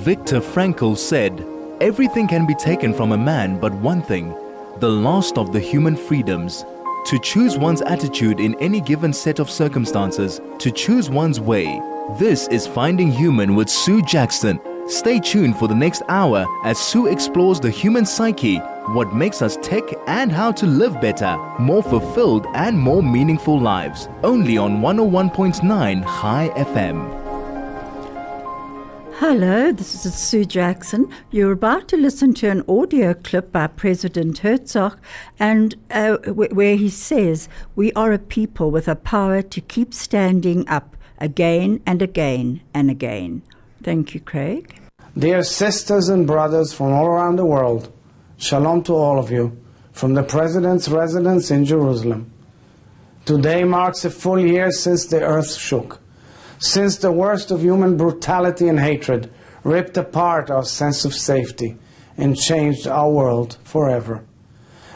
Viktor Frankl said, "Everything can be taken from a man but one thing, the last of the human freedoms. To choose one's attitude in any given set of circumstances, to choose one's way." This is Finding Human with Sue Jackson. Stay tuned for the next hour as Sue explores the human psyche, what makes us tick, and how to live better, more fulfilled and more meaningful lives. Only on 101.9 High FM. Hello, this is Sue Jackson. You're about to listen to an audio clip by President Herzog, and where he says, "We are a people with a power to keep standing up again and again and again." Thank you, Craig. Dear sisters and brothers from all around the world, shalom to all of you from the President's residence in Jerusalem. Today marks a full year since the earth shook, since the worst of human brutality and hatred ripped apart our sense of safety and changed our world forever.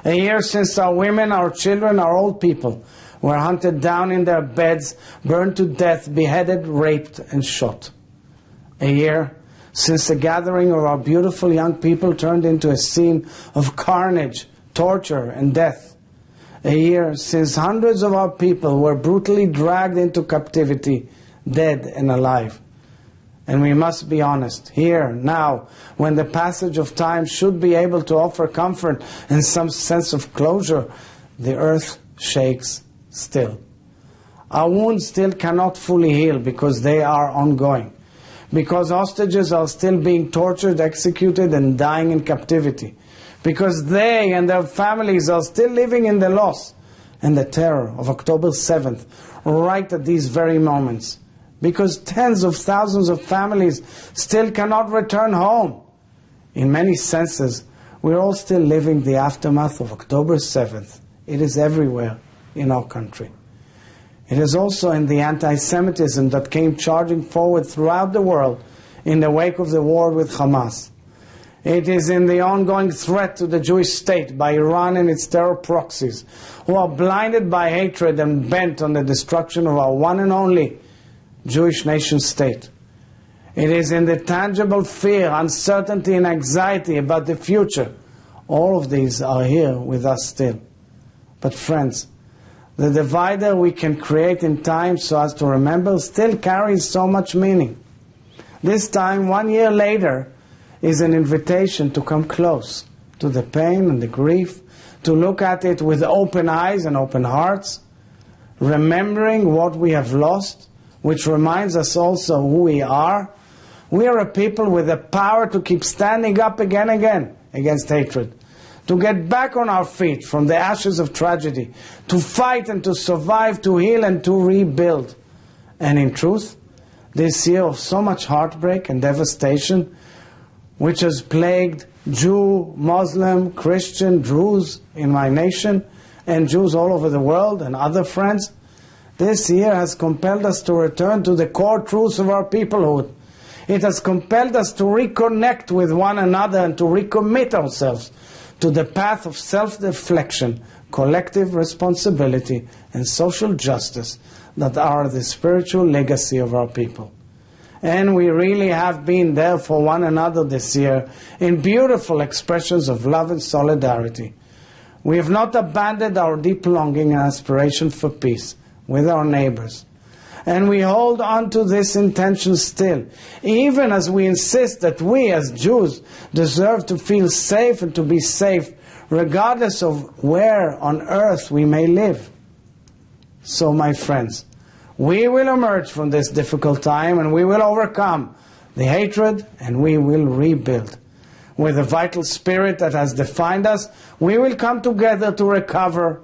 A year since our women, our children, our old people were hunted down in their beds, burned to death, beheaded, raped, and shot. A year since the gathering of our beautiful young people turned into a scene of carnage, torture, and death. A year since hundreds of our people were brutally dragged into captivity, dead and alive. And we must be honest, here, now, when the passage of time should be able to offer comfort and some sense of closure, the earth shakes still. Our wounds still cannot fully heal because they are ongoing, because hostages are still being tortured, executed, and dying in captivity, because they and their families are still living in the loss and the terror of October 7th, right at these very moments, because tens of thousands of families still cannot return home. In many senses, we're all still living the aftermath of October 7th. It is everywhere in our country. It is also in the anti-Semitism that came charging forward throughout the world in the wake of the war with Hamas. It is in the ongoing threat to the Jewish state by Iran and its terror proxies, who are blinded by hatred and bent on the destruction of our one and only Jewish nation state. It is in the tangible fear, uncertainty, and anxiety about the future. All of these are here with us still. But friends, the divider we can create in time so as to remember still carries so much meaning. This time, 1 year later, is an invitation to come close to the pain and the grief, to look at it with open eyes and open hearts, remembering what we have lost, which reminds us also who we are. We are a people with the power to keep standing up again and again against hatred, to get back on our feet from the ashes of tragedy, to fight and to survive, to heal and to rebuild. And in truth, this year of so much heartbreak and devastation, which has plagued Jew, Muslim, Christian, Druze in my nation, and Jews all over the world and other friends, this year has compelled us to return to the core truths of our peoplehood. It has compelled us to reconnect with one another and to recommit ourselves to the path of self-reflection, collective responsibility, and social justice that are the spiritual legacy of our people. And we really have been there for one another this year in beautiful expressions of love and solidarity. We have not abandoned our deep longing and aspiration for peace with our neighbors. And we hold on to this intention still, even as we insist that we as Jews deserve to feel safe and to be safe, regardless of where on earth we may live. So, my friends, we will emerge from this difficult time and we will overcome the hatred and we will rebuild. With the vital spirit that has defined us, we will come together to recover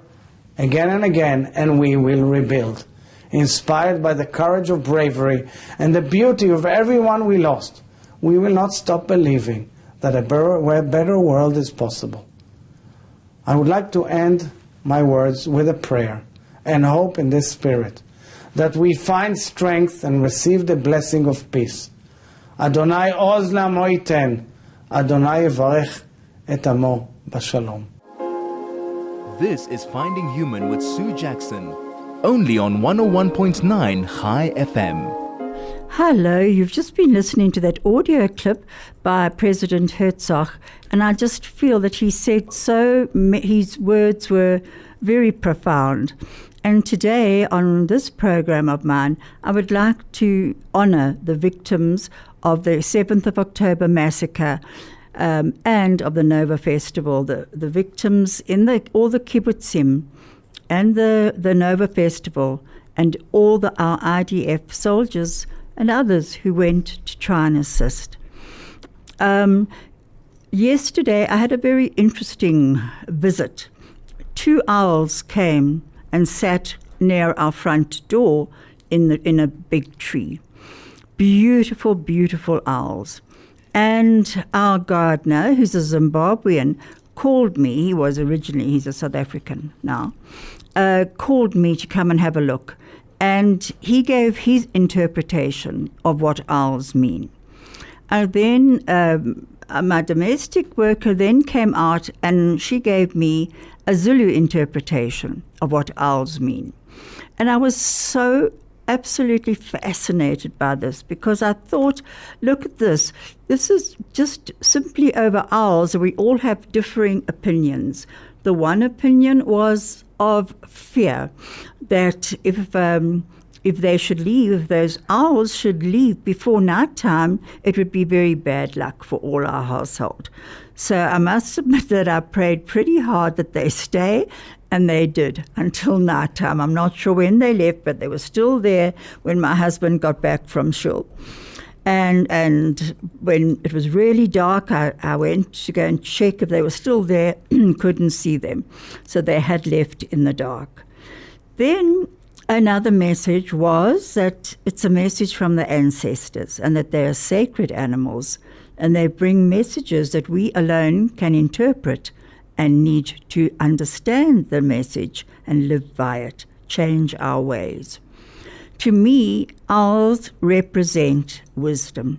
again and again, and we will rebuild. Inspired by the courage of bravery and the beauty of everyone we lost, we will not stop believing that a better world is possible. I would like to end my words with a prayer and hope in this spirit, that we find strength and receive the blessing of peace. Adonai oz la'amo yiten, Adonai yevarech et amo b'shalom. This is Finding Human with Sue Jackson, only on 101.9 High FM. Hello, you've just been listening to that audio clip by President Herzog, and I just feel that he said his words were very profound. And today, on this program of mine, I would like to honor the victims of the 7th of October massacre and of the Nova Festival, the victims in all the kibbutzim and the Nova Festival, and all our IDF soldiers and others who went to try and assist. Yesterday, I had a very interesting visit. 2 owls came and sat near our front door in a big tree. Beautiful, beautiful owls. And our gardener, who's a Zimbabwean, called me. He's a South African now, called me to come and have a look. And he gave his interpretation of what owls mean. And then my domestic worker then came out and she gave me a Zulu interpretation of what owls mean. And I was so absolutely fascinated by this, because I thought, look at this. This is just simply over owls. We all have differing opinions. The one opinion was of fear, that if they should leave, if those owls should leave before nighttime, it would be very bad luck for all our household. So I must admit that I prayed pretty hard that they stay, and they did until nighttime. I'm not sure when they left, but they were still there when my husband got back from shul. And when it was really dark, I went to go and check if they were still there, couldn't see them. So they had left in the dark. Then another message was that it's a message from the ancestors, and that they are sacred animals, and they bring messages that we alone can interpret and need to understand the message and live by it, change our ways. To me, owls represent wisdom.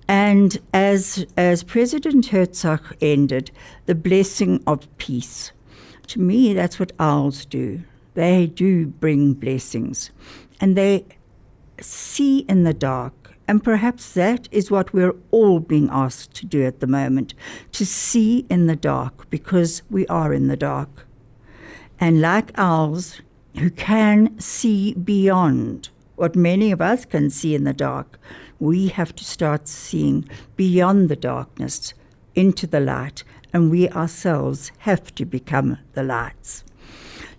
And as President Herzog ended, the blessing of peace. To me, that's what owls do. They do bring blessings. And they see in the dark. And perhaps that is what we're all being asked to do at the moment, to see in the dark, because we are in the dark. And like owls, who can see beyond what many of us can see in the dark, we have to start seeing beyond the darkness into the light, and we ourselves have to become the lights.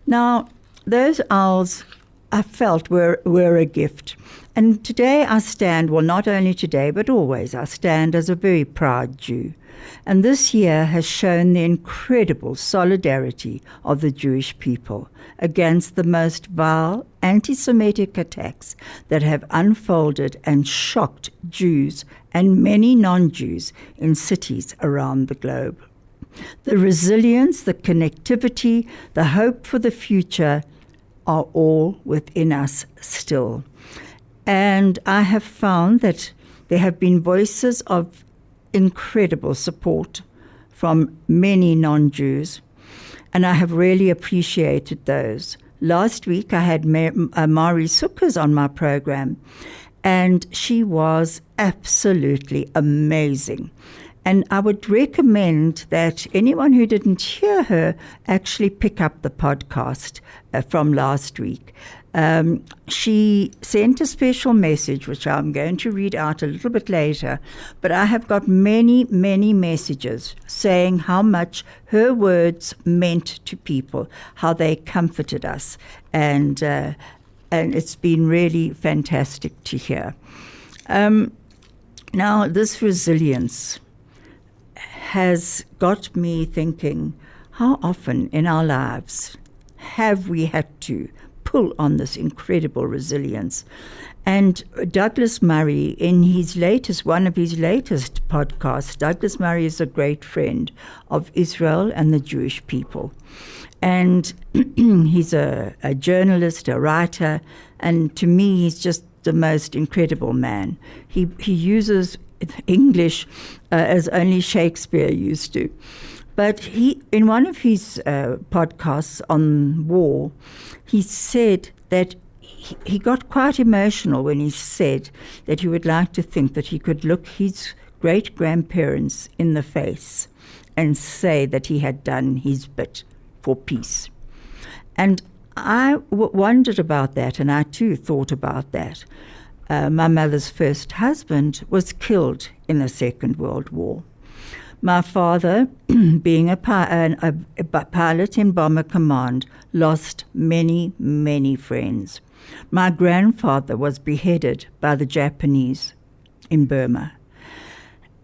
Now, those owls I felt were a gift. And today I stand, well, not only today, but always, I stand as a very proud Jew. And this year has shown the incredible solidarity of the Jewish people against the most vile anti-Semitic attacks that have unfolded and shocked Jews and many non-Jews in cities around the globe. The resilience, the connectivity, the hope for the future are all within us still. And I have found that there have been voices of incredible support from many non-Jews, and I have really appreciated those. Last week I had Mari Sukkers on my program, and she was absolutely amazing. And I would recommend that anyone who didn't hear her actually pick up the podcast from last week. She sent a special message, which I'm going to read out a little bit later, but I have got many, many messages saying how much her words meant to people, how they comforted us, and it's been really fantastic to hear. Now, this resilience has got me thinking, how often in our lives have we had to pull on this incredible resilience? And Douglas Murray, in one of his latest podcasts, Douglas Murray is a great friend of Israel and the Jewish people. And he's a journalist, a writer, and to me, he's just the most incredible man. He uses English as only Shakespeare used to. But he, in one of his podcasts on war, he said that he got quite emotional when he said that he would like to think that he could look his great-grandparents in the face and say that he had done his bit for peace. And I wondered about that, and I too thought about that. My mother's first husband was killed in the Second World War. My father, being a pilot in Bomber Command, lost many, many friends. My grandfather was beheaded by the Japanese in Burma.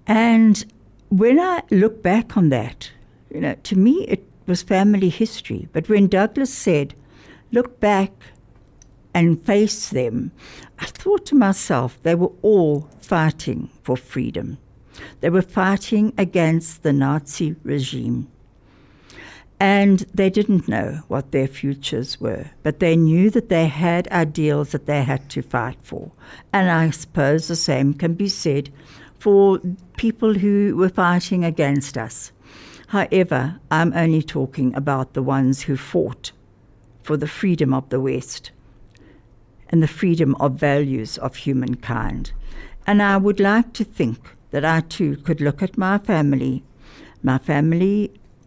And when I look back on that, to me it was family history. But when Douglas said, look back and face them, I thought to myself, they were all fighting for freedom. They were fighting against the Nazi regime. And they didn't know what their futures were, but they knew that they had ideals that they had to fight for. And I suppose the same can be said for people who were fighting against us. However, I'm only talking about the ones who fought for the freedom of the West and the freedom of values of humankind. And I would like to think that I too could look at my family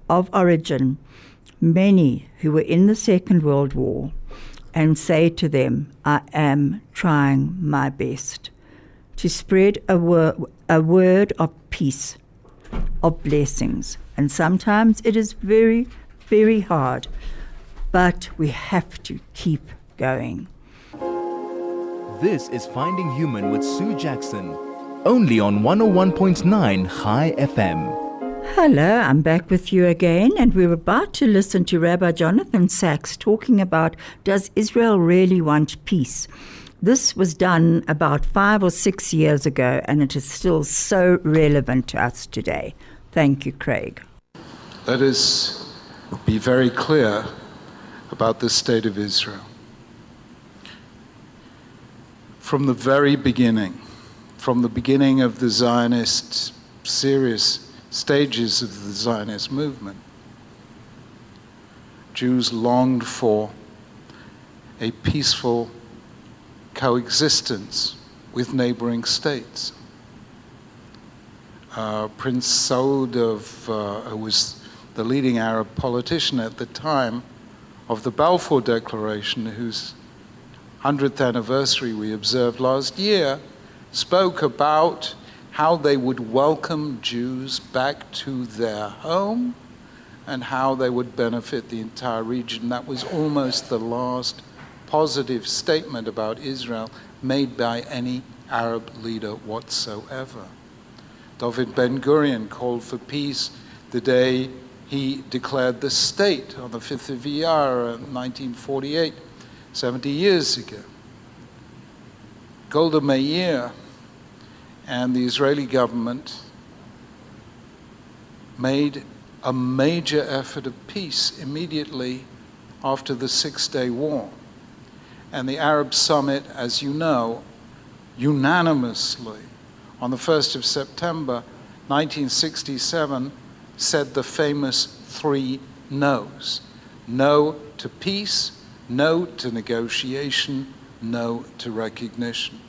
of origin, many who were in the Second World War, and say to them, I am trying my best to spread a word of peace, of blessings. And sometimes it is very, very hard, but we have to keep going. This is Finding Human with Sue Jackson, only on 101.9 High FM. Hello, I'm back with you again, and we're about to listen to Rabbi Jonathan Sachs talking about, does Israel really want peace? This was done about 5 or 6 years ago, and it is still so relevant to us today. Thank you, Craig. Let us be very clear about the state of Israel. From the very beginning, from the beginning of the Zionist, serious stages of the Zionist movement, Jews longed for a peaceful coexistence with neighboring states. Prince Saud, who was the leading Arab politician at the time of the Balfour Declaration, whose 100th anniversary we observed last year, spoke about how they would welcome Jews back to their home and how they would benefit the entire region. That was almost the last positive statement about Israel made by any Arab leader whatsoever. David Ben-Gurion called for peace the day he declared the state on the 5th of Iyar in 1948, 70 years ago. Golda Meir and the Israeli government made a major effort of peace immediately after the Six-Day War. And the Arab Summit, as you know, unanimously on the 1st of September 1967 said the famous 3 no's. No to peace, no to negotiation, no to recognition.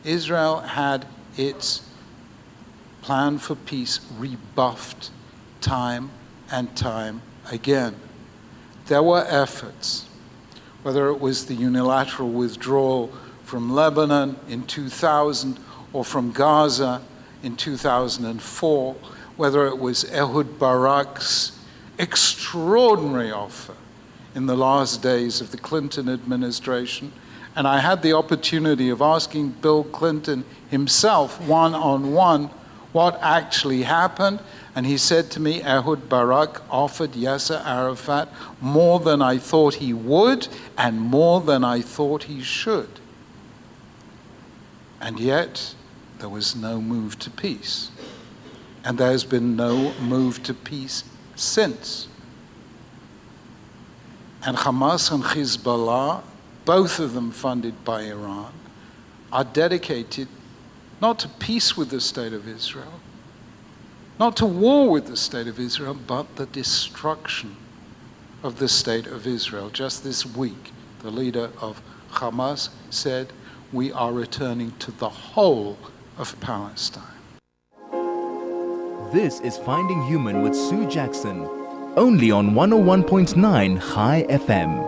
Israel had its plan for peace rebuffed time and time again. There were efforts, whether it was the unilateral withdrawal from Lebanon in 2000 or from Gaza in 2004, whether it was Ehud Barak's extraordinary offer in the last days of the Clinton administration. And I had the opportunity of asking Bill Clinton himself one-on-one what actually happened. And he said to me, Ehud Barak offered Yasser Arafat more than I thought he would and more than I thought he should. And yet, there was no move to peace. And there's been no move to peace since. And Hamas and Hezbollah, both of them funded by Iran, are dedicated not to peace with the state of Israel, not to war with the state of Israel, but the destruction of the state of Israel. Just this week, the leader of Hamas, said, we are returning to the whole of Palestine. This is Finding Human with Sue Jackson, only on 101.9 High FM.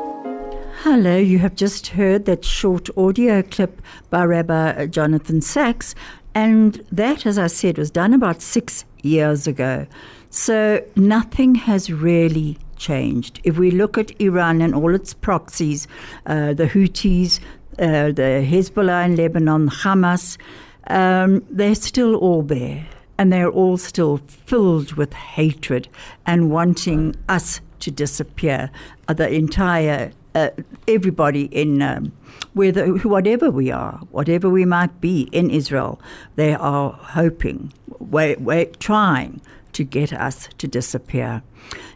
Hello, you have just heard that short audio clip by Rabbi Jonathan Sachs, and that, as I said, was done about 6 years ago. So nothing has really changed. If we look at Iran and all its proxies, the Houthis, the Hezbollah in Lebanon, Hamas, they're still all there. And they're all still filled with hatred and wanting us to disappear. The entire, everybody in, whatever we are, whatever we might be in Israel, they are hoping, trying to get us to disappear.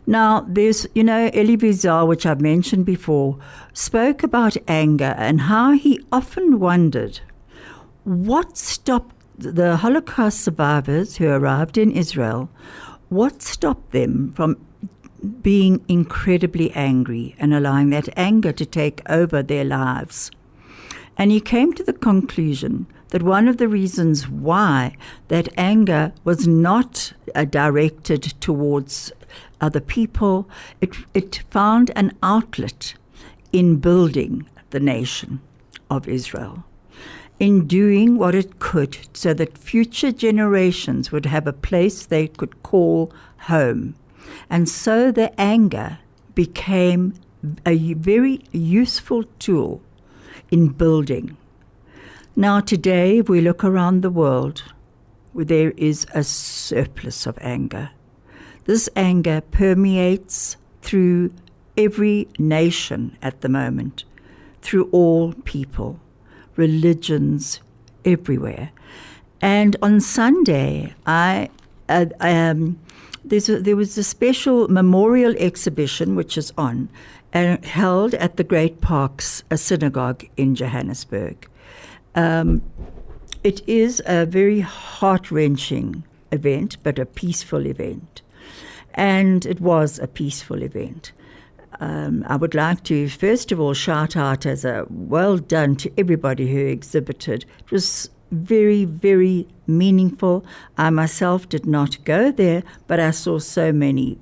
Now, there's, Elie Wiesel, which I've mentioned before, spoke about anger and how he often wondered what stopped the Holocaust survivors who arrived in Israel, what stopped them from being incredibly angry and allowing that anger to take over their lives? And he came to the conclusion that one of the reasons why that anger was not directed towards other people, it found an outlet in building the nation of Israel, in doing what it could so that future generations would have a place they could call home. And so the anger became a very useful tool in building. Now today, if we look around the world, there is a surplus of anger. This anger permeates through every nation at the moment, through all people, religions, everywhere. And on Sunday, there was a special memorial exhibition which is on, held at the Great Parks, a synagogue in Johannesburg. It is a very heart-wrenching event, but a peaceful event. And it was a peaceful event. I would like to, first of all, shout out as a well done to everybody who exhibited. It was very, very meaningful. I myself did not go there, but I saw so many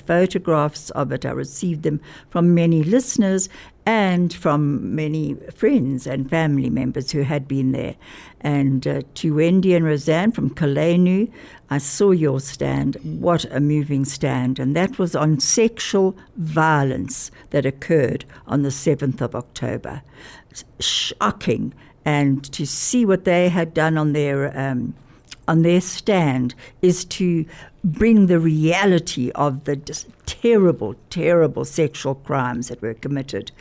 photographs of it. I received them from many listeners and from many friends and family members who had been there. And to Wendy and Roseanne from Kalenu, I saw your stand. What a moving stand. And that was on sexual violence that occurred on the 7th of October. Shocking. And to see what they had done on their stand is to bring the reality of the terrible, terrible sexual crimes that were committed,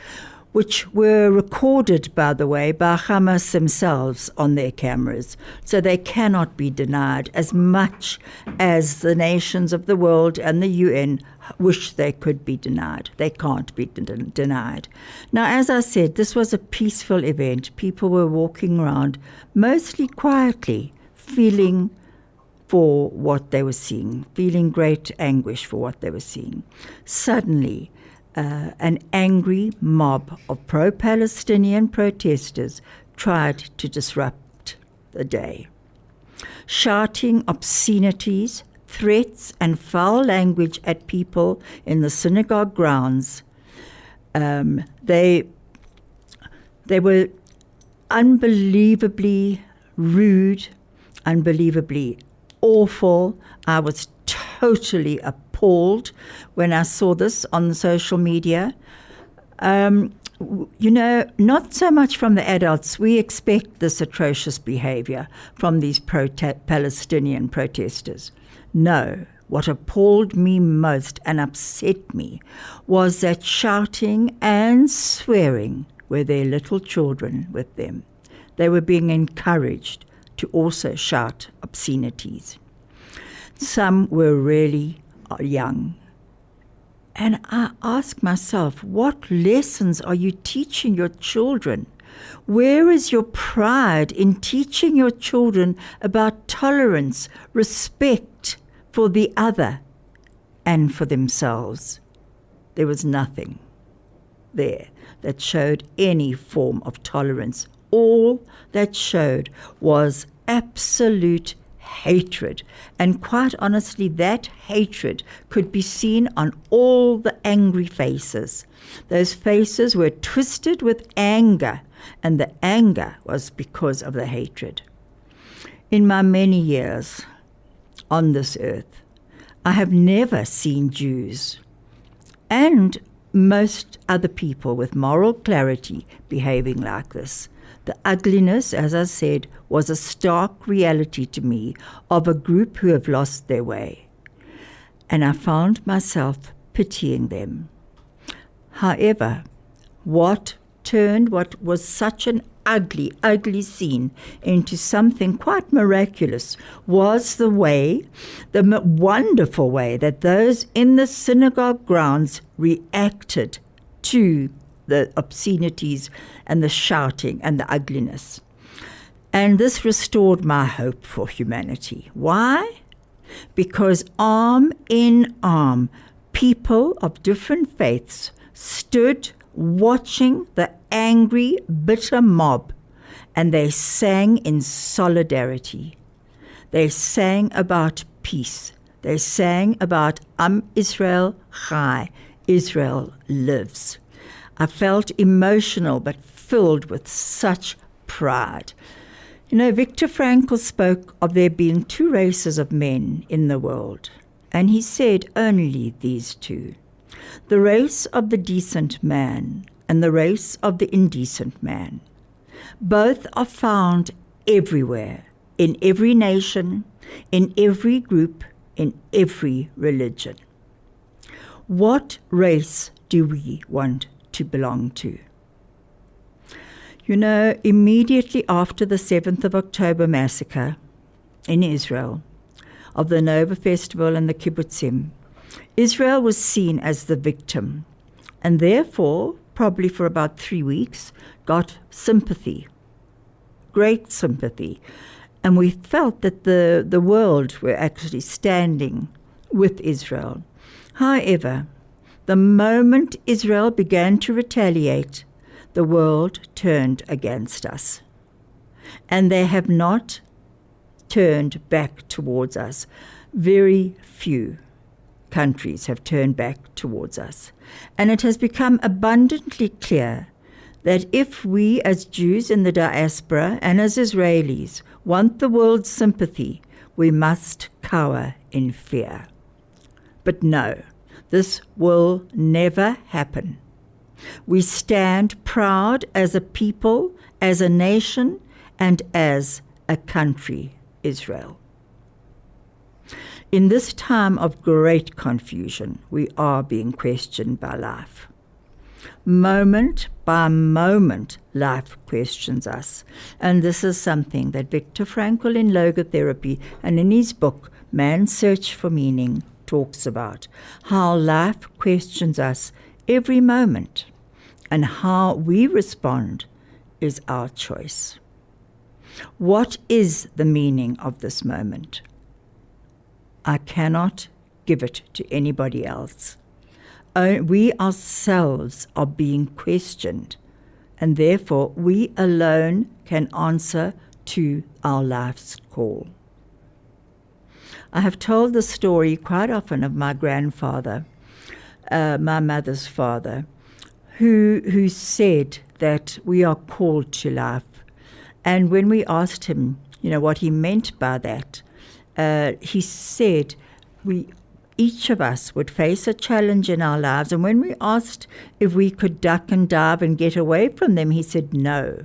which were recorded, by the way, by Hamas themselves on their cameras. So they cannot be denied, as much as the nations of the world and the UN wish they could be denied. They can't be denied. Now, as I said, this was a peaceful event. People were walking around mostly quietly, feeling for what they were seeing, feeling great anguish for what they were seeing. Suddenly, an angry mob of pro-Palestinian protesters tried to disrupt the day. Shouting obscenities, threats, and foul language at people in the synagogue grounds, they were unbelievably rude, unbelievably awful. I was totally appalled when I saw this on social media. Not so much from the adults. We expect this atrocious behavior from these Palestinian protesters. No, what appalled me most and upset me was that shouting and swearing were their little children with them. They were being encouraged to also shout obscenities. Some were really young. And I ask myself, what lessons are you teaching your children? Where is your pride in teaching your children about tolerance, respect for the other and for themselves? There was nothing there. that showed any form of tolerance. All that showed was absolute hatred. And quite honestly, that hatred could be seen on all the angry faces. Those faces were twisted with anger, and the anger was because of the hatred. In my many years on this earth, I have never seen Jews and most other people with moral clarity behaving like this. The ugliness, as I said, was a stark reality to me of a group who have lost their way. And I found myself pitying them. However, what turned what was such an ugly, ugly scene into something quite miraculous was the wonderful way that those in the synagogue grounds reacted to the obscenities and the shouting and the ugliness. And this restored my hope for humanity. Why? Because arm in arm, people of different faiths stood watching the angry, bitter mob, and they sang in solidarity. They sang about peace. They sang about Israel Chai, Israel lives. I felt emotional but filled with such pride. You know, Viktor Frankl spoke of there being two races of men in the world, and he said only these two: the race of the decent man and the race of the indecent man. Both are found everywhere, in every nation, in every group, in every religion. What race do we want to belong to? You know, immediately after the 7th of October massacre in Israel, of the Nova Festival and the kibbutzim, Israel was seen as the victim, and therefore, probably for about 3 weeks, got sympathy, great sympathy. And we felt that the world were actually standing with Israel. However, the moment Israel began to retaliate, the world turned against us. And they have not turned back towards us. Very few countries have turned back towards us. And it has become abundantly clear that if we as Jews in the diaspora and as Israelis want the world's sympathy, we must cower in fear. But no, this will never happen. We stand proud as a people, as a nation, and as a country, Israel. In this time of great confusion, we are being questioned by life. Moment by moment, life questions us. And this is something that Viktor Frankl in Logotherapy and in his book, Man's Search for Meaning, talks about. How life questions us every moment. And how we respond is our choice. What is the meaning of this moment? I cannot give it to anybody else. We ourselves are being questioned, and therefore we alone can answer to our life's call. I have told the story quite often of my grandfather, my mother's father, who said that we are called to life. And when we asked him, what he meant by that, he said each of us would face a challenge in our lives, and when we asked if we could duck and dive and get away from them, he said no.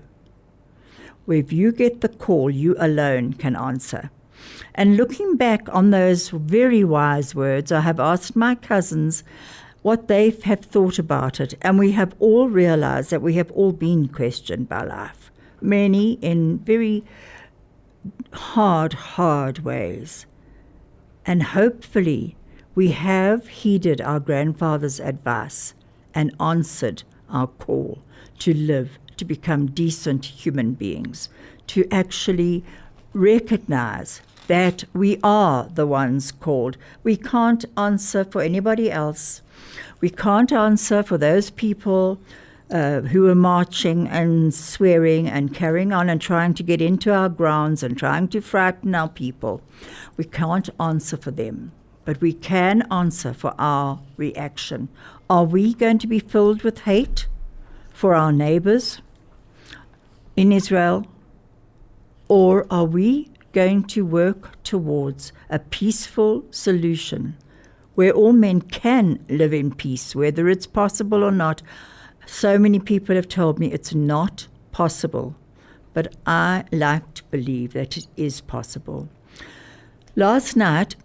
If you get the call, you alone can answer. And looking back on those very wise words, I have asked my cousins what they have thought about it, and we have all realized that we have all been questioned by life, many in very hard ways. And hopefully we have heeded our grandfather's advice and answered our call to live, to become decent human beings, to actually recognize that we are the ones called. We can't answer for anybody else. We can't answer for those people who were marching and swearing and carrying on and trying to get into our grounds and trying to frighten our people. We can't answer for them, but we can answer for our reaction. Are we going to be filled with hate for our neighbors in Israel, or are we going to work towards a peaceful solution where all men can live in peace, whether it's possible or not? So many people have told me it's not possible, but I like to believe that it is possible. Last night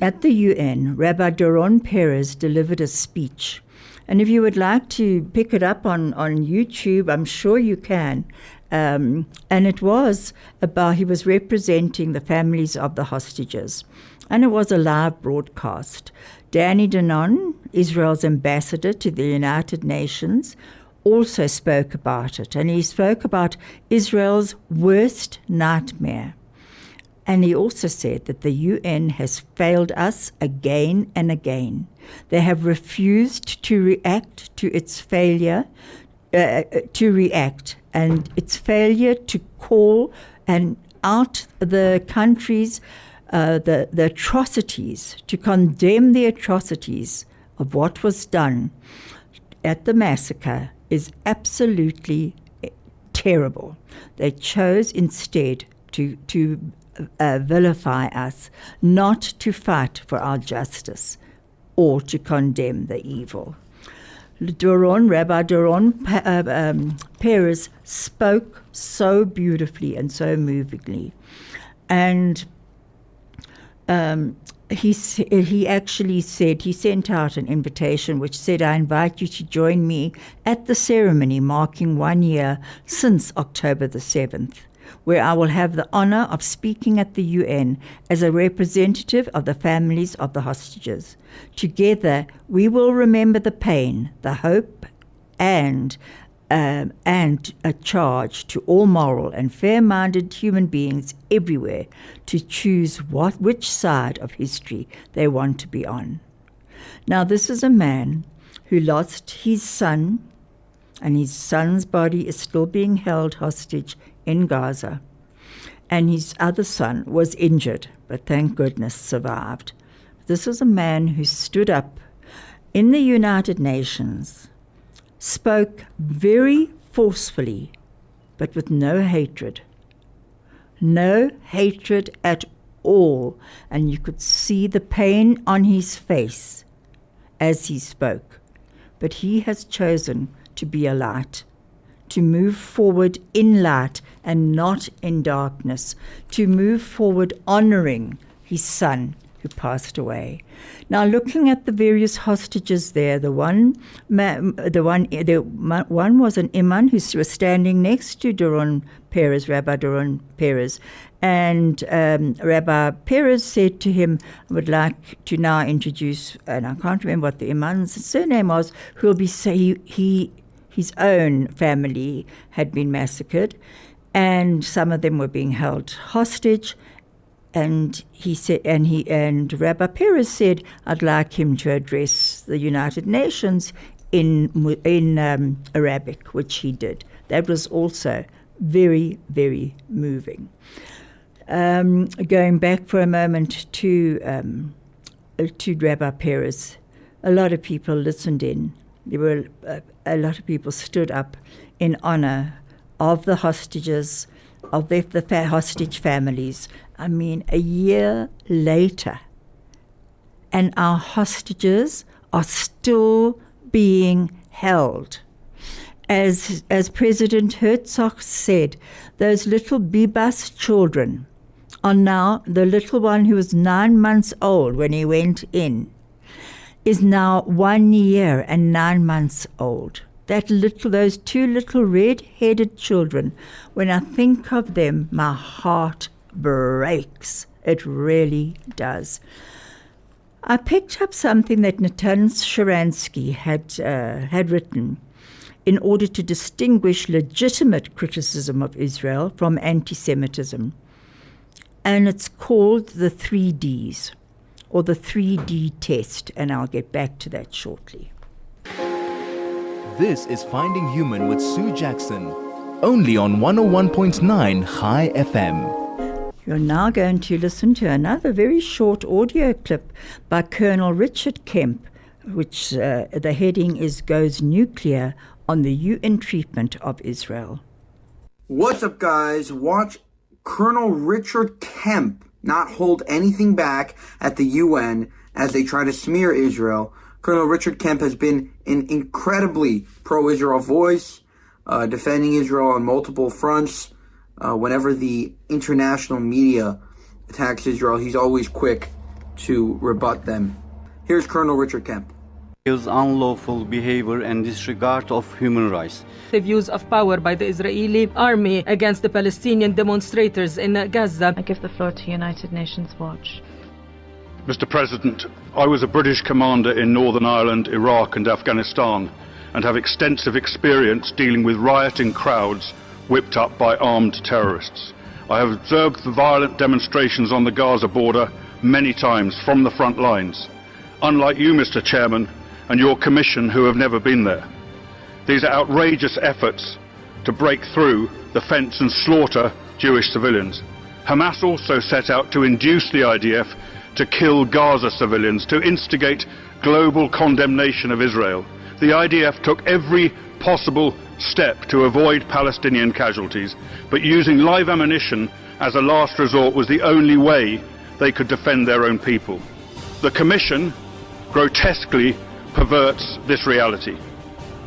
at the UN, Rabbi Doron Perez delivered a speech. And if you would like to pick it up on YouTube, I'm sure you can. And it was about, he was representing the families of the hostages. And it was a live broadcast. Danny Danon, Israel's ambassador to the United Nations, also spoke about it. And he spoke about Israel's worst nightmare. And he also said that the UN has failed us again and again. They have refused to react to its failure, and its failure to call and out the countries, the atrocities, to condemn the atrocities of what was done at the massacre is absolutely terrible. They chose instead to vilify us, not to fight for our justice or to condemn the evil. Rabbi Doron Perez spoke so beautifully and so movingly. And he actually said, he sent out an invitation which said, I invite you to join me at the ceremony marking 1 year since October the 7th, where I will have the honor of speaking at the UN as a representative of the families of the hostages. Together, we will remember the pain, the hope, and a charge to all moral and fair-minded human beings everywhere to choose which side of history they want to be on. Now, this is a man who lost his son, and his son's body is still being held hostage in Gaza. And his other son was injured, but thank goodness survived. This is a man who stood up in the United Nations, spoke very forcefully, but with no hatred. No hatred at all. And you could see the pain on his face as he spoke. But he has chosen to be a light, to move forward in light and not in darkness, to move forward honoring his son who passed away. Now, looking at the various hostages there, one was an imam who was standing next to Rabbi Doron Perez, and Rabbi Perez said to him, I would like to now introduce, and I can't remember what the imam's surname was, who will be his own family had been massacred, and some of them were being held hostage. And he said, and Rabbi Perez said, I'd like him to address the United Nations in Arabic, which he did. That was also very, very moving. Going back for a moment to Rabbi Perez, a lot of people listened in. There were a lot of people stood up in honor of the hostages, of the hostage families. I mean, a year later, and our hostages are still being held. As President Herzog said, those little Bibas children are now, the little one who was 9 months old when he went in, is now 1 year and 9 months old. Those two little red-headed children, when I think of them, my heart breaks. It really does. I picked up something that Natan Sharansky had written in order to distinguish legitimate criticism of Israel from anti-Semitism. And it's called the 3Ds, or the 3D test, and I'll get back to that shortly. This is Finding Human with Sue Jackson, only on 101.9 High FM. You're now going to listen to another very short audio clip by Colonel Richard Kemp, which the heading is Goes Nuclear on the UN Treatment of Israel. What's up, guys? Watch Colonel Richard Kemp not hold anything back at the UN as they try to smear Israel. Colonel Richard Kemp has been an incredibly pro-Israel voice, defending Israel on multiple fronts. Whenever the international media attacks Israel, he's always quick to rebut them. Here's Colonel Richard Kemp. Unlawful behavior and disregard of human rights. The use of power by the Israeli army against the Palestinian demonstrators in Gaza. I give the floor to United Nations Watch. Mr. President, I was a British commander in Northern Ireland, Iraq and Afghanistan and have extensive experience dealing with rioting crowds whipped up by armed terrorists. I have observed the violent demonstrations on the Gaza border many times from the front lines. Unlike you, Mr. Chairman, and your commission who have never been there. These are outrageous efforts to break through the fence and slaughter Jewish civilians. Hamas also set out to induce the IDF to kill Gaza civilians, to instigate global condemnation of Israel. The IDF took every possible step to avoid Palestinian casualties, but using live ammunition as a last resort was the only way they could defend their own people. The Commission grotesquely perverts this reality.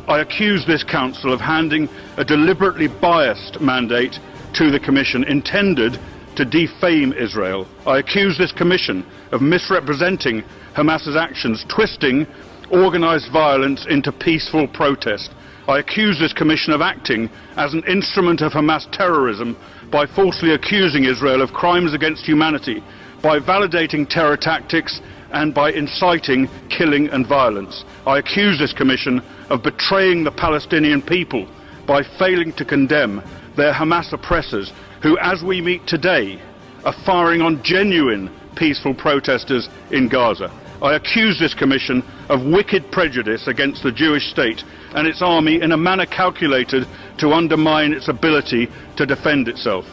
I accuse this Council of handing a deliberately biased mandate to the Commission intended to defame Israel. I accuse this Commission of misrepresenting Hamas's actions, twisting organised violence into peaceful protest. I accuse this Commission of acting as an instrument of Hamas terrorism by falsely accusing Israel of crimes against humanity, by validating terror tactics and by inciting killing and violence. I accuse this Commission of betraying the Palestinian people by failing to condemn their Hamas oppressors who, as we meet today, are firing on genuine peaceful protesters in Gaza. I accuse this Commission of wicked prejudice against the Jewish state and its army in a manner calculated to undermine its ability to defend itself.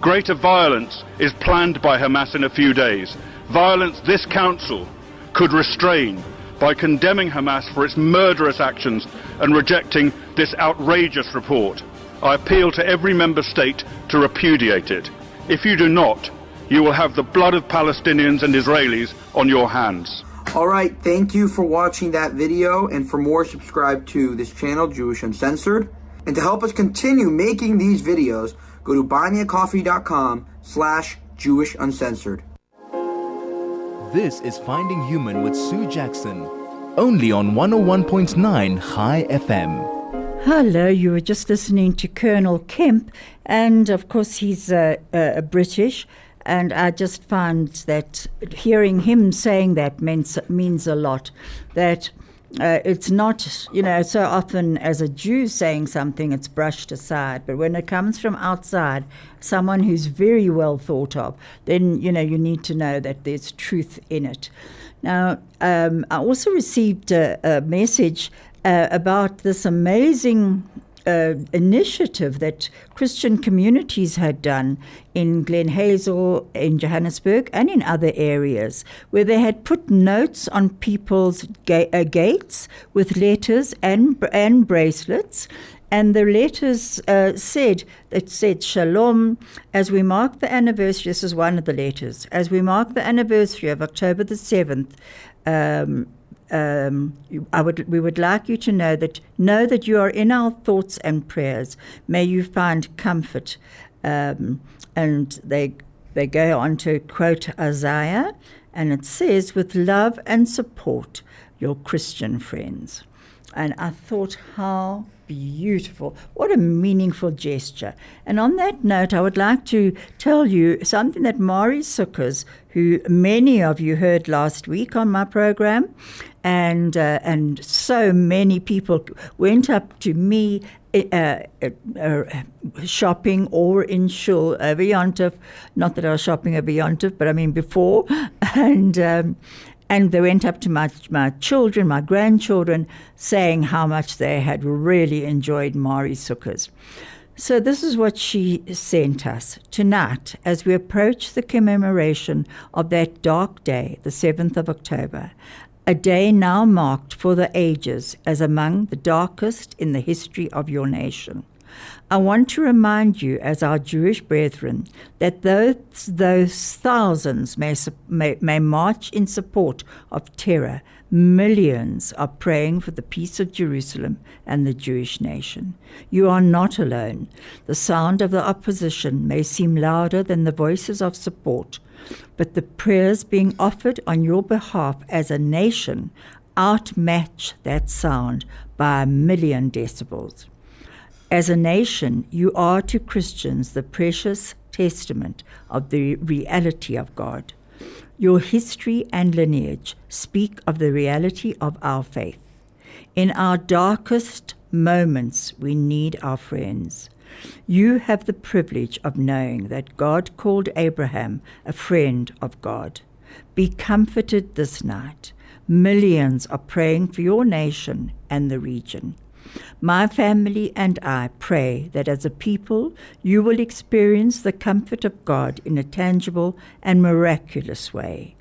Greater violence is planned by Hamas in a few days. Violence this Council could restrain by condemning Hamas for its murderous actions and rejecting this outrageous report. I appeal to every member state to repudiate it. If you do not, you will have the blood of Palestinians and Israelis on your hands. All right, thank you for watching that video, and for more, subscribe to this channel, Jewish Uncensored. And to help us continue making these videos, go to buymeacoffee.com/Jewish Uncensored. This is Finding Human with Sue Jackson, only on 101.9 High FM. Hello, you were just listening to Colonel Kemp, and of course he's a British, and I just found that hearing him saying that means a lot, that it's not, so often as a Jew saying something, it's brushed aside. But when it comes from outside, someone who's very well thought of, then, you need to know that there's truth in it. Now, I also received a message about this amazing initiative that Christian communities had done in Glen Hazel, in Johannesburg, and in other areas, where they had put notes on people's gates with letters and bracelets. And the letters said Shalom, as we mark the anniversary. This is one of the letters. As we mark the anniversary of October the 7th, we would like you to know that you are in our thoughts and prayers. May you find comfort. And they go on to quote Isaiah, and it says, with love and support, your Christian friends. And I thought, how beautiful. What a meaningful gesture. And on that note, I would like to tell you something that Mari Sukkers, who many of you heard last week on my program, and so many people went up to me shopping or in Shul over Yontif, not that I was shopping over Yontif, but I mean before, and And they went up to my children, my grandchildren, saying how much they had really enjoyed Mari Sukkers. So this is what she sent us. Tonight, as we approach the commemoration of that dark day, the 7th of October, a day now marked for the ages as among the darkest in the history of your nation, I want to remind you, as our Jewish brethren, that those thousands may march in support of terror, millions are praying for the peace of Jerusalem and the Jewish nation. You are not alone. The sound of the opposition may seem louder than the voices of support, but the prayers being offered on your behalf as a nation outmatch that sound by 1,000,000 decibels. As a nation, you are to Christians the precious testament of the reality of God. Your history and lineage speak of the reality of our faith. In our darkest moments, we need our friends. You have the privilege of knowing that God called Abraham a friend of God. Be comforted this night. Millions are praying for your nation and the region. My family and I pray that as a people you will experience the comfort of God in a tangible and miraculous way.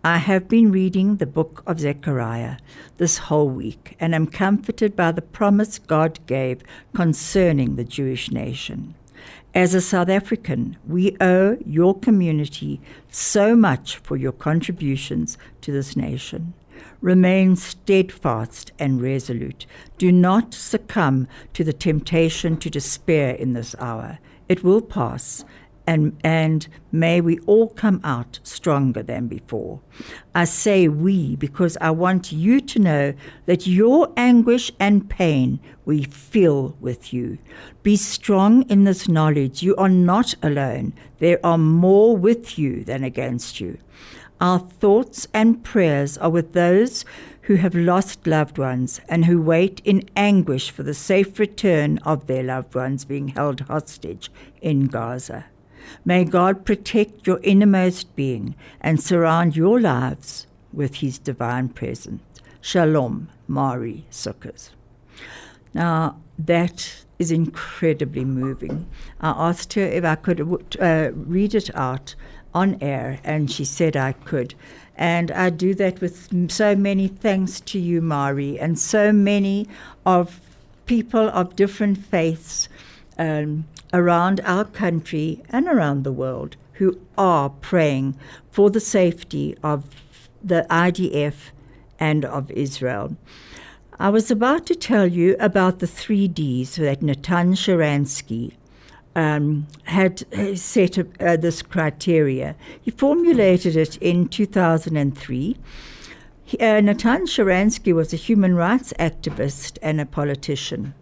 I have been reading the book of Zechariah this whole week and am comforted by the promise God gave concerning the Jewish nation. As a South African, we owe your community so much for your contributions to this nation. Remain steadfast and resolute. Do not succumb to the temptation to despair in this hour. It will pass, and may we all come out stronger than before. I say we because I want you to know that your anguish and pain we feel with you. Be strong in this knowledge. You are not alone. There are more with you than against you. Our thoughts and prayers are with those who have lost loved ones and who wait in anguish for the safe return of their loved ones being held hostage in Gaza. May God protect your innermost being and surround your lives with his divine presence. Shalom, Mari Sukkers. Now, that is incredibly moving. I asked her if I could read it out on air, and she said I could. And I do that with so many thanks to you, Mari, and so many of people of different faiths around our country and around the world who are praying for the safety of the IDF and of Israel. I was about to tell you about the 3 Ds that Natan Sharansky had set this criteria. He formulated it in 2003. Natan Sharansky was a human rights activist and a politician.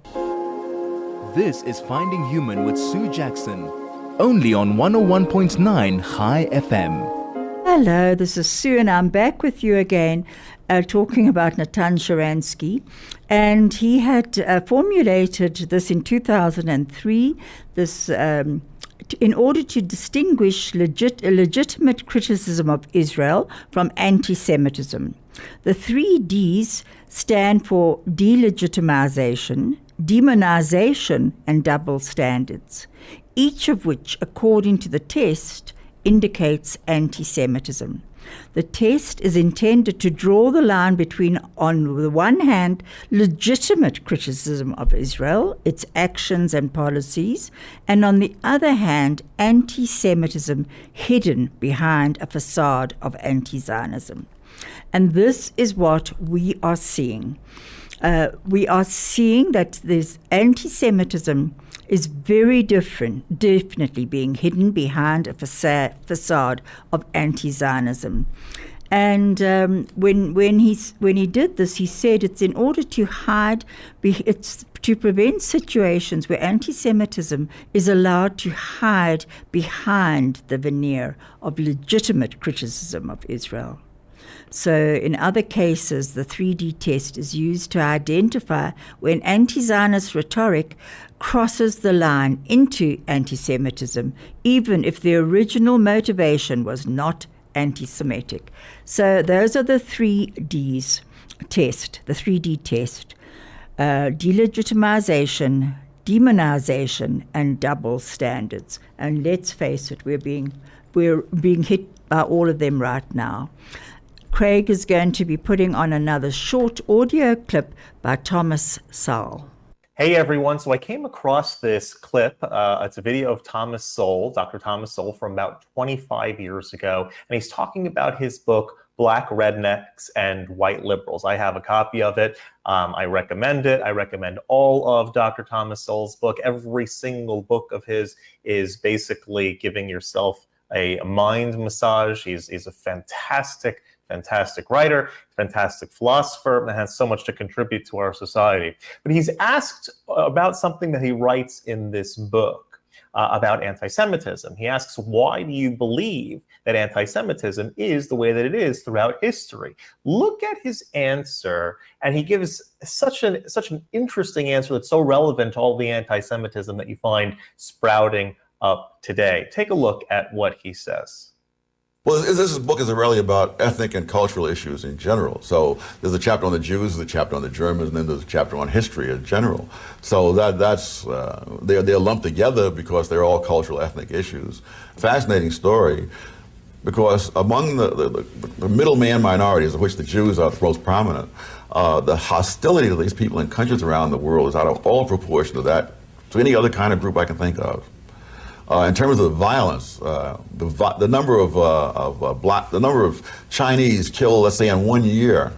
This is Finding Human with Sue Jackson, only on 101.9 High FM. Hello, this is Sue, and I'm back with you again, talking about Natan Sharansky. And he had formulated this in 2003, this in order to distinguish legitimate criticism of Israel from anti-Semitism. The 3 Ds stand for delegitimization, demonization, and double standards, each of which, according to the test, indicates anti-Semitism. The test is intended to draw the line between, on the one hand, legitimate criticism of Israel, its actions and policies, and on the other hand, anti-Semitism hidden behind a facade of anti-Zionism. And this is what we are seeing. We are seeing that this anti-Semitism is very definitely being hidden behind a facade of anti-Zionism. And when he did this, he said it's in order to hide, it's to prevent situations where anti-Semitism is allowed to hide behind the veneer of legitimate criticism of Israel. So in other cases, the 3D test is used to identify when anti-Zionist rhetoric crosses the line into anti-Semitism, even if the original motivation was not anti-Semitic. So those are the 3D test. Delegitimization, demonization, and double standards. And let's face it, we're being hit by all of them right now. Craig is going to be putting on another short audio clip by Thomas Sowell. Hey everyone, so I came across this clip. It's a video of Thomas Sowell, Dr. Thomas Sowell, from about 25 years ago, and he's talking about his book, Black Rednecks and White Liberals. I have a copy of it. I recommend it. I recommend all of Dr. Thomas Sowell's book. Every single book of his is basically giving yourself a mind massage. He's a fantastic writer, fantastic philosopher, and has so much to contribute to our society. But he's asked about something that he writes in this book about anti-Semitism. He asks, why do you believe that anti-Semitism is the way that it is throughout history? Look at his answer, and he gives such an interesting answer that's so relevant to all the anti-Semitism that you find sprouting up today. Take a look at what he says. Well, this book is really about ethnic and cultural issues in general. So there's a chapter on the Jews, there's a chapter on the Germans, and then there's a chapter on history in general. So they're lumped together because they're all cultural ethnic issues. Fascinating story, because among the middleman minorities, of which the Jews are the most prominent, the hostility to these people in countries around the world is out of all proportion to any other kind of group I can think of. In terms of the violence, the number of Chinese killed, let's say, in 1 year,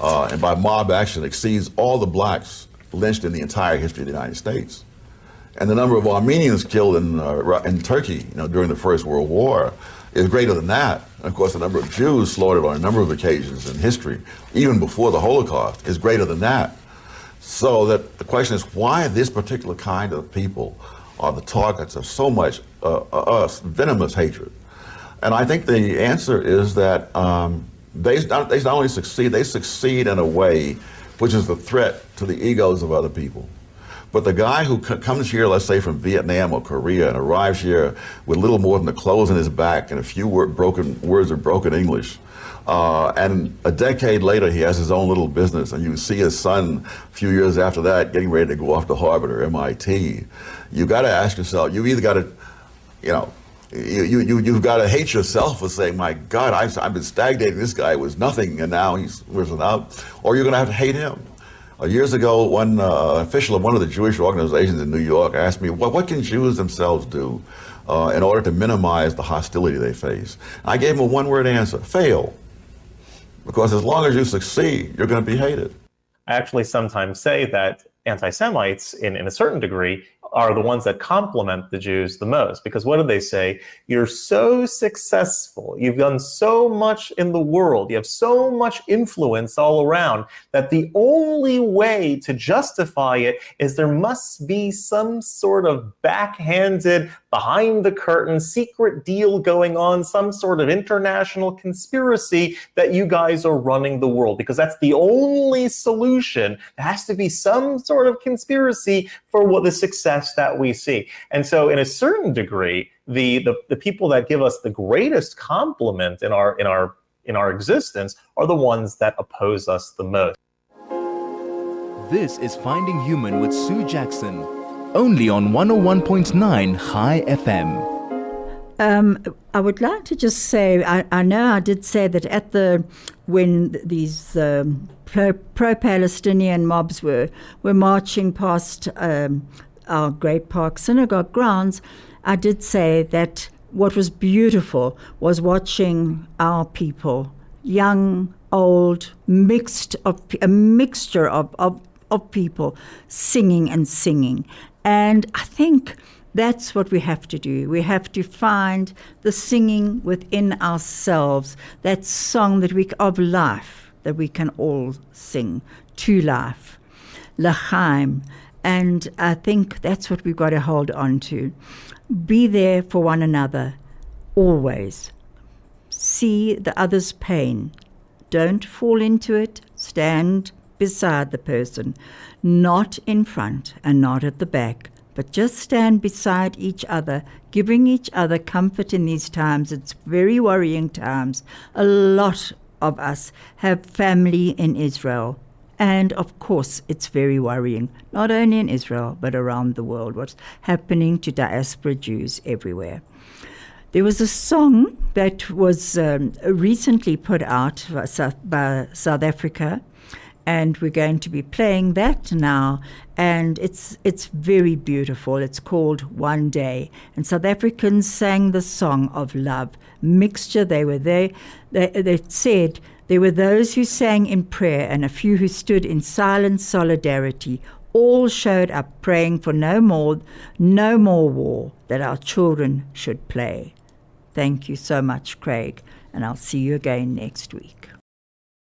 and by mob action, exceeds all the blacks lynched in the entire history of the United States. And the number of Armenians killed in Turkey, during the First World War, is greater than that. And of course, the number of Jews slaughtered on a number of occasions in history, even before the Holocaust, is greater than that. So that the question is, why this particular kind of people are the targets of so much venomous hatred? And I think the answer is that they not only succeed, they succeed in a way which is a threat to the egos of other people. But the guy who comes here, let's say from Vietnam or Korea, and arrives here with little more than the clothes on his back and a few words of broken English, and a decade later he has his own little business, and you see his son a few years after that getting ready to go off to Harvard or MIT. You got to ask yourself, you either got to, you've got to hate yourself for saying, my God, I've been stagnating, this guy was nothing and now he's risen up, or you're going to have to hate him. Years ago, one official of one of the Jewish organizations in New York asked me, what can Jews themselves do in order to minimize the hostility they face? I gave him a one-word answer: fail. Because as long as you succeed, you're going to be hated. I actually sometimes say that anti-Semites, in a certain degree, are the ones that compliment the Jews the most. Because what do they say? You're so successful, you've done so much in the world, you have so much influence all around, that the only way to justify it is there must be some sort of backhanded, behind the curtain, secret deal going on, some sort of international conspiracy that you guys are running the world. Because that's the only solution. There has to be some sort of conspiracy for the success that we see. And so in a certain degree, the people that give us the greatest compliment in our existence are the ones that oppose us the most. This is Finding Human with Sue Jackson, only on 101.9 High FM. I would like to just say, I know I did say that when these pro-Palestinian mobs were marching past our Great Park Synagogue grounds, I did say that what was beautiful was watching our people, young, old, a mixture of people singing and singing. And I think that's what we have to do. We have to find the singing within ourselves, that song of life that we can all sing, to life, l'chaim. And I think that's what we've got to hold on to. Be there for one another, always. See the other's pain. Don't fall into it. Stand beside the person, not in front and not at the back, but just stand beside each other, giving each other comfort in these times. It's very worrying times. A lot of us have family in Israel. And of course, it's very worrying, not only in Israel, but around the world, what's happening to diaspora Jews everywhere. There was a song that was recently put out by South Africa, and we're going to be playing that now, and it's very beautiful. It's called One Day, and South Africans sang the song of love, mixture. They were there. They said, there were those who sang in prayer and a few who stood in silent solidarity. All showed up praying for no more war, that our children should play. Thank you so much, Craig, and I'll see you again next week.